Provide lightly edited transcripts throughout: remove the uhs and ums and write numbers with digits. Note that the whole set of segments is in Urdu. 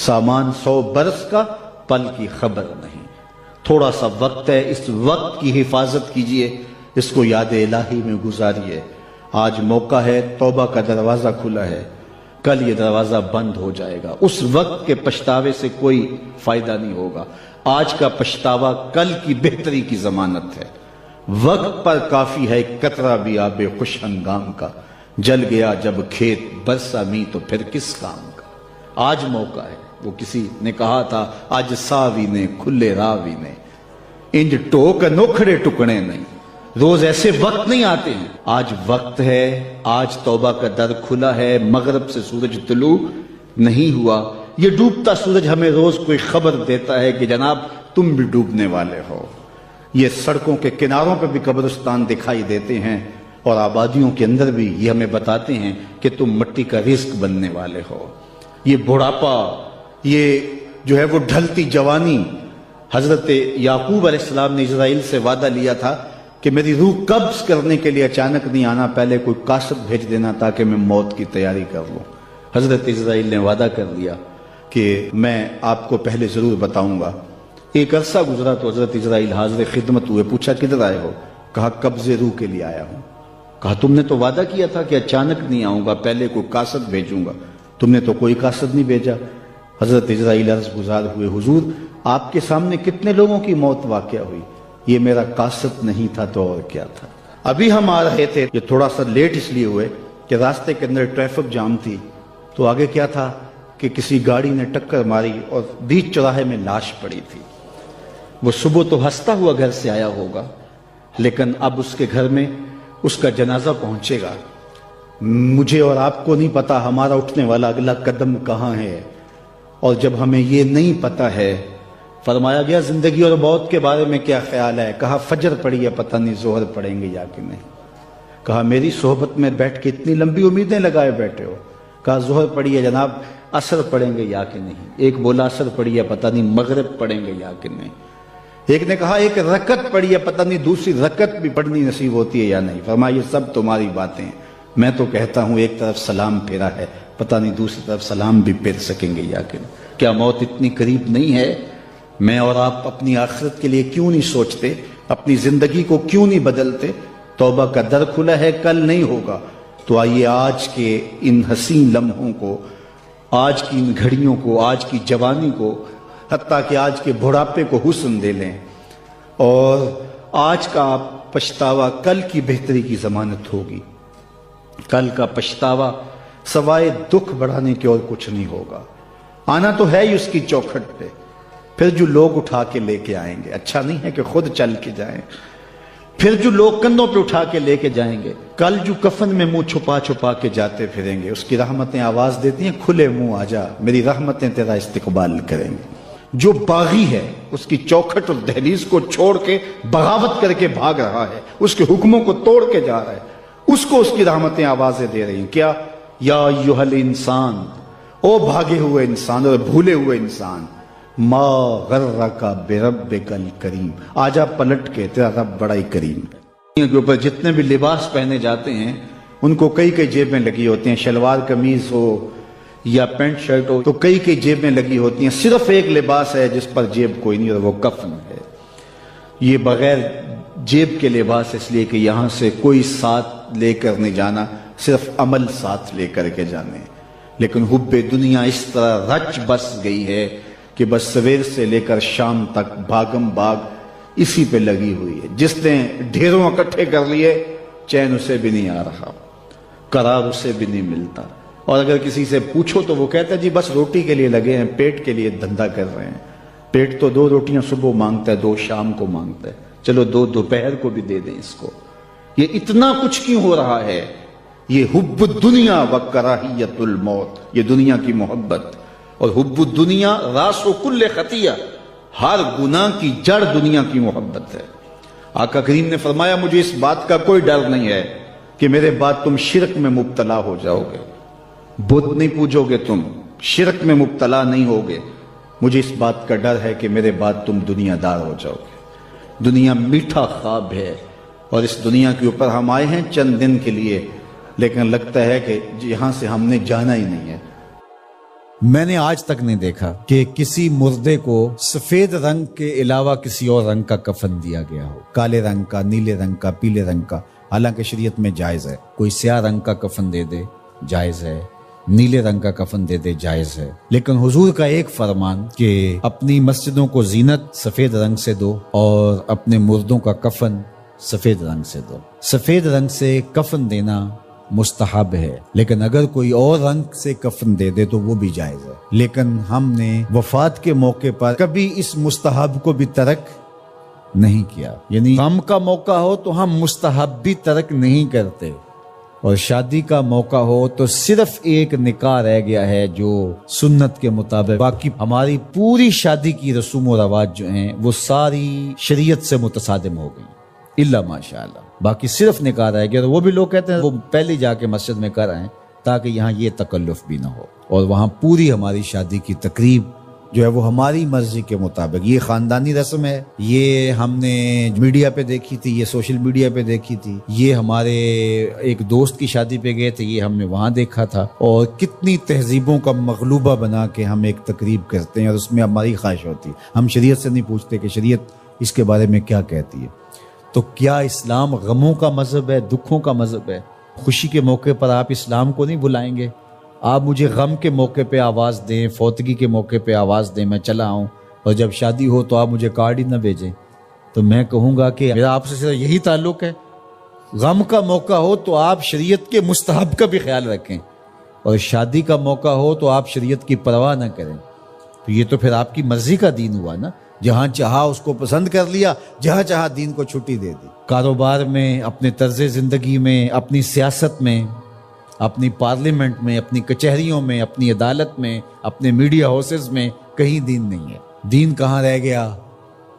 سامان 100 برس کا، پل کی خبر نہیں۔ تھوڑا سا وقت ہے، اس وقت کی حفاظت کیجئے، اس کو یاد الہی میں گزاریے۔ آج موقع ہے، توبہ کا دروازہ کھلا ہے، کل یہ دروازہ بند ہو جائے گا۔ اس وقت کے پچھتاوے سے کوئی فائدہ نہیں ہوگا۔ آج کا پچھتاوا کل کی بہتری کی ضمانت ہے۔ وقت پر کافی ہے ایک قطرہ بھی آب خوش ہنگام کا، جل گیا جب کھیت برسا می تو پھر کس کام کا۔ آج موقع ہے، وہ کسی نے کہا تھا آج ساوی نے کھلے راوی نے، انج ٹوک نوکھڑے ٹکڑے نہیں۔ روز ایسے وقت نہیں آتے ہیں، آج وقت ہے، آج توبہ کا در کھلا ہے۔ مغرب سے سورج طلوع نہیں ہوا، یہ ڈوبتا سورج ہمیں روز کوئی خبر دیتا ہے کہ جناب تم بھی ڈوبنے والے ہو۔ یہ سڑکوں کے کناروں پہ بھی قبرستان دکھائی دیتے ہیں، اور آبادیوں کے اندر بھی یہ ہمیں بتاتے ہیں کہ تم مٹی کا رزق بننے والے ہو۔ یہ بڑھاپا، یہ جو ہے وہ ڈھلتی جوانی، حضرت یعقوب علیہ السلام نے اسرائیل سے وعدہ لیا تھا کہ میری روح قبض کرنے کے لیے اچانک نہیں آنا، پہلے کوئی قاصد بھیج دینا تاکہ میں موت کی تیاری کر لوں۔ حضرت اسرائیل نے وعدہ کر لیا کہ میں آپ کو پہلے ضرور بتاؤں گا۔ ایک عرصہ گزرا تو حضرت اسرائیل حاضر خدمت ہوئے، پوچھا کدھر آئے ہو؟ کہا قبض روح کے لیے آیا ہوں۔ کہا تم نے تو وعدہ کیا تھا کہ اچانک نہیں آؤں گا، پہلے کوئی قاصد بھیجوں گا، تم نے تو کوئی قاصد نہیں بھیجا۔ حضرت اسرائیل عرض گزار ہوئے، حضور آپ کے سامنے کتنے لوگوں کی موت واقع ہوئی، یہ میرا قاصد نہیں تھا تو اور کیا تھا۔ ابھی ہم آ رہے تھے، یہ تھوڑا سا لیٹ اس لیے ہوئے کہ راستے کے اندر ٹریفک جام تھی، تو آگے کیا تھا کہ کسی گاڑی نے ٹکر ماری اور بیچ چوراہے میں لاش پڑی تھی۔ وہ صبح تو ہنستا ہوا گھر سے آیا ہوگا، لیکن اب اس کے گھر میں اس کا جنازہ پہنچے گا۔ مجھے اور آپ کو نہیں پتا ہمارا اٹھنے والا اگلا قدم کہاں ہے، اور جب ہمیں یہ نہیں پتا ہے، فرمایا گیا زندگی اور موت کے بارے میں کیا خیال ہے؟ کہا فجر پڑی ہے، پتہ نہیں ظہر پڑیں گے یا کہ نہیں۔ کہا میری صحبت میں بیٹھ کے اتنی لمبی امیدیں لگائے بیٹھے ہو۔ کہا ظہر پڑی ہے جناب، عصر پڑیں گے یا کہ نہیں۔ ایک بولا عصر پڑی ہے، پتہ نہیں مغرب پڑیں گے یا کہ نہیں۔ ایک نے کہا ایک رکعت پڑی ہے، پتہ نہیں دوسری رکعت بھی پڑھنی نصیب ہوتی ہے یا نہیں۔ فرمایا یہ سب تمہاری باتیں ہیں، میں تو کہتا ہوں ایک طرف سلام پھیرا ہے، پتہ نہیں دوسری طرف سلام بھی پھیر سکیں گے یا کہ نہیں۔ کیا موت اتنی قریب نہیں ہے؟ میں اور آپ اپنی آخرت کے لیے کیوں نہیں سوچتے؟ اپنی زندگی کو کیوں نہیں بدلتے؟ توبہ کا در کھلا ہے، کل نہیں ہوگا۔ تو آئیے آج کے ان حسین لمحوں کو، آج کی ان گھڑیوں کو، آج کی جوانی کو، حتیٰ کہ آج کے بڑھاپے کو حسن دے لیں، اور آج کا پچھتاوا کل کی بہتری کی ضمانت ہوگی۔ کل کا پچھتاوا سوائے دکھ بڑھانے کے اور کچھ نہیں ہوگا۔ آنا تو ہے ہی اس کی چوکھٹ پہ، پھر جو لوگ اٹھا کے لے کے آئیں گے، اچھا نہیں ہے کہ خود چل کے جائیں، پھر جو لوگ کندھوں پہ اٹھا کے لے کے جائیں گے، کل جو کفن میں منہ چھپا چھپا کے جاتے پھریں گے، اس کی رحمتیں آواز دیتی ہیں کھلے منہ آ جا، میری رحمتیں تیرا استقبال کریں گے۔ جو باغی ہے اس کی چوکھٹ اور دہلیز کو چھوڑ کے بغاوت کر کے بھاگ رہا ہے، اس کے حکموں کو توڑ کے جا رہا ہے، اس کو اس کی رحمتیں آوازیں دے رہی ہیں۔ کیا؟ یا ایھا الانسان، او بھاگے ہوئے انسان اور بھولے ہوئے انسان، ما غرک بربک الکریم، آجا پلٹ کے، تیرا رب بڑا ہی کریم ہے۔ دنیا کے اوپر جتنے بھی لباس پہنے جاتے ہیں ان کو کئی کئی جیبیں لگی ہوتی ہیں، شلوار قمیض ہو یا پینٹ شرٹ ہو تو کئی کئی جیبیں لگی ہوتی ہیں، صرف ایک لباس ہے جس پر جیب کوئی نہیں، اور وہ کفن ہے۔ یہ بغیر جیب کے لباس اس لیے کہ یہاں سے کوئی ساتھ لے کر نہیں جانا، صرف عمل ساتھ لے کر کے جانے۔ لیکن حب دنیا اس طرح رچ بس گئی ہے کہ بس سویر سے لے کر شام تک بھاگم بھاگ اسی پہ لگی ہوئی ہے۔ جس نے ڈھیروں اکٹھے کر لیے چین اسے بھی نہیں آ رہا، قرار اسے بھی نہیں ملتا، اور اگر کسی سے پوچھو تو وہ کہتا ہے جی بس روٹی کے لیے لگے ہیں، پیٹ کے لیے دھندا کر رہے ہیں۔ پیٹ تو 2 روٹیاں صبح مانگتا ہے، 2 شام کو مانگتا ہے، چلو 2 دوپہر کو بھی دے دیں اس کو۔ یہ اتنا کچھ کیوں ہو رہا ہے؟ یہ حب الدنیا و کراہیت الموت، یہ دنیا کی محبت، اور حب الدنیا راس و کل خطیہ، ہر گناہ کی جڑ دنیا کی محبت ہے۔ آقا کریم نے فرمایا مجھے اس بات کا کوئی ڈر نہیں ہے کہ میرے بعد تم شرک میں مبتلا ہو جاؤ گے، بت نہیں پوجو گے، تم شرک میں مبتلا نہیں ہوگے، مجھے اس بات کا ڈر ہے کہ میرے بعد تم دنیا دار ہو جاؤ گے۔ دنیا میٹھا خواب ہے، اور اس دنیا کے اوپر ہم آئے ہیں چند دن کے لیے، لیکن لگتا ہے کہ یہاں سے ہم نے جانا ہی نہیں ہے۔ میں نے آج تک نہیں دیکھا کہ کسی مردے کو سفید رنگ کے علاوہ کسی اور رنگ کا کفن دیا گیا ہو، کالے رنگ کا، نیلے رنگ کا، پیلے رنگ کا، حالانکہ شریعت میں جائز ہے۔ کوئی سیاہ رنگ کا کفن دے دے جائز ہے، نیلے رنگ کا کفن دے دے جائز ہے، لیکن حضور کا ایک فرمان کہ اپنی مسجدوں کو زینت سفید رنگ سے دو اور اپنے مردوں کا کفن سفید رنگ سے دو۔ سفید رنگ سے کفن دینا مستحب ہے، لیکن اگر کوئی اور رنگ سے کفن دے دے تو وہ بھی جائز ہے۔ لیکن ہم نے وفات کے موقع پر کبھی اس مستحب کو بھی ترک نہیں کیا، یعنی غم کا موقع ہو تو ہم مستحب بھی ترک نہیں کرتے، اور شادی کا موقع ہو تو صرف ایک نکاح رہ گیا ہے جو سنت کے مطابق، باقی ہماری پوری شادی کی رسوم و رواج جو ہیں وہ ساری شریعت سے متصادم ہو گئی، الا ماشاء اللہ۔ باقی صرف نکاح رہ گیا، تو وہ بھی لوگ کہتے ہیں وہ پہلے جا کے مسجد میں کر آئیں تاکہ یہاں یہ تکلف بھی نہ ہو، اور وہاں پوری ہماری شادی کی تقریب جو ہے وہ ہماری مرضی کے مطابق۔ یہ خاندانی رسم ہے، یہ ہم نے میڈیا پہ دیکھی تھی، یہ سوشل میڈیا پہ دیکھی تھی، یہ ہمارے ایک دوست کی شادی پہ گئے تھے، یہ ہم نے وہاں دیکھا تھا، اور کتنی تہذیبوں کا مغلوبہ بنا کے ہم ایک تقریب کرتے ہیں اور اس میں ہماری خواہش ہوتی ہے۔ ہم شریعت سے نہیں پوچھتے کہ شریعت اس کے بارے میں کیا کہتی ہے۔ تو کیا اسلام غموں کا مذہب ہے، دکھوں کا مذہب ہے؟ خوشی کے موقع پر آپ اسلام کو نہیں بلائیں گے؟ آپ مجھے غم کے موقع پہ آواز دیں، فوتگی کے موقع پہ آواز دیں، میں چلا آؤں، اور جب شادی ہو تو آپ مجھے کارڈ ہی نہ بھیجیں، تو میں کہوں گا کہ میرا آپ سے صرف یہی تعلق ہے۔ غم کا موقع ہو تو آپ شریعت کے مستحب کا بھی خیال رکھیں، اور شادی کا موقع ہو تو آپ شریعت کی پرواہ نہ کریں۔ تو یہ تو پھر آپ کی مرضی کا دین ہوا نا، جہاں چاہا اس کو پسند کر لیا، جہاں چاہا دین کو چھٹی دے دی۔ کاروبار میں، اپنے طرز زندگی میں، اپنی سیاست میں، اپنی پارلیمنٹ میں، اپنی کچہریوں میں، اپنی عدالت میں، اپنے میڈیا ہاؤسز میں کہیں دین نہیں ہے۔ دین کہاں رہ گیا؟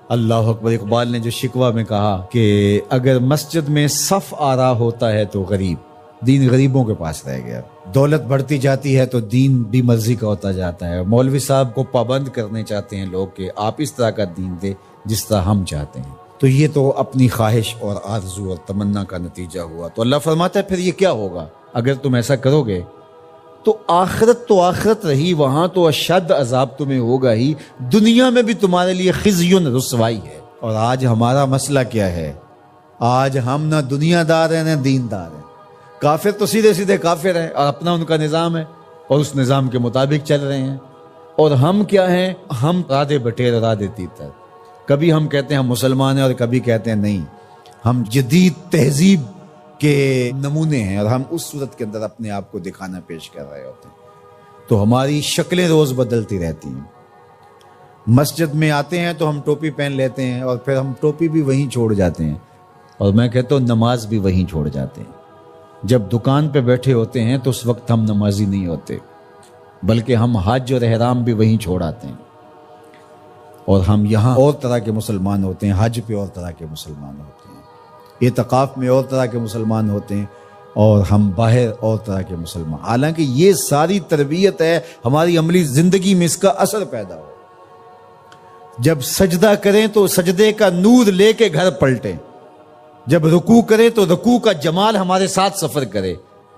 اللہ اکبر۔ اقبال نے جو شکوہ میں کہا کہ اگر مسجد میں صف آ رہا ہوتا ہے تو غریب، دین غریبوں کے پاس رہ گیا۔ دولت بڑھتی جاتی ہے تو دین بھی مرضی کا ہوتا جاتا ہے۔ مولوی صاحب کو پابند کرنے چاہتے ہیں لوگ کہ آپ اس طرح کا دین دے جس طرح ہم چاہتے ہیں، تو یہ تو اپنی خواہش اور آرزو اور تمنا کا نتیجہ ہوا۔ تو اللہ فرماتا ہے پھر یہ کیا ہوگا اگر تم ایسا کرو گے تو آخرت رہی، وہاں تو اشد عذاب تمہیں ہوگا ہی، دنیا میں بھی تمہارے لیے خزی رسوائی ہے۔ اور آج ہمارا مسئلہ کیا ہے؟ آج ہم نہ دنیا دار ہیں نہ دین دار ہیں۔ کافر تو سیدھے سیدھے کافر ہیں اور اپنا ان کا نظام ہے اور اس نظام کے مطابق چل رہے ہیں، اور ہم کیا ہیں؟ ہم رادے بٹیر رادے تیتر، کبھی ہم کہتے ہیں ہم مسلمان ہیں اور کبھی کہتے ہیں نہیں ہم جدید تہذیب کے نمونے ہیں، اور ہم اس صورت کے اندر اپنے آپ کو دکھانا پیش کر رہے ہوتے ہیں۔ تو ہماری شکلیں روز بدلتی رہتی ہیں۔ مسجد میں آتے ہیں تو ہم ٹوپی پہن لیتے ہیں اور پھر ہم ٹوپی بھی وہیں چھوڑ جاتے ہیں، اور میں کہتا ہوں نماز بھی وہیں چھوڑ جاتے ہیں۔ جب دکان پہ بیٹھے ہوتے ہیں تو اس وقت ہم نمازی نہیں ہوتے، بلکہ ہم حج اور احرام بھی وہیں چھوڑ آتے ہیں، اور ہم یہاں اور طرح کے مسلمان ہوتے ہیں، حج پہ اور طرح کے مسلمان ہوتے ہیں، اعتکاف میں اور طرح کے مسلمان ہوتے ہیں، اور ہم باہر اور طرح کے مسلمان۔ حالانکہ یہ ساری تربیت ہے ہماری عملی زندگی میں، اس کا اثر پیدا ہو۔ جب سجدہ کریں تو سجدے کا نور لے کے گھر پلٹیں، جب رکوع کرے تو رکوع کا جمال ہمارے ساتھ سفر کرے،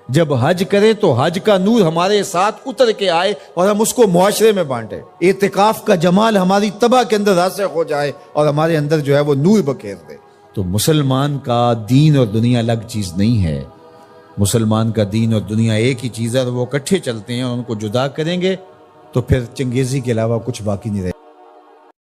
جب حج کرے تو حج کا نور ہمارے ساتھ اتر کے آئے اور ہم اس کو معاشرے میں بانٹیں، اعتکاف کا جمال ہماری طبع کے اندر راسخ ہو جائے اور ہمارے اندر جو ہے وہ نور بکھیر دے۔ تو مسلمان کا دین اور دنیا الگ چیز نہیں ہے، مسلمان کا دین اور دنیا ایک ہی چیز ہے، اور وہ اکٹھے چلتے ہیں، اور ان کو جدا کریں گے تو پھر چنگیزی کے علاوہ کچھ باقی نہیں رہے۔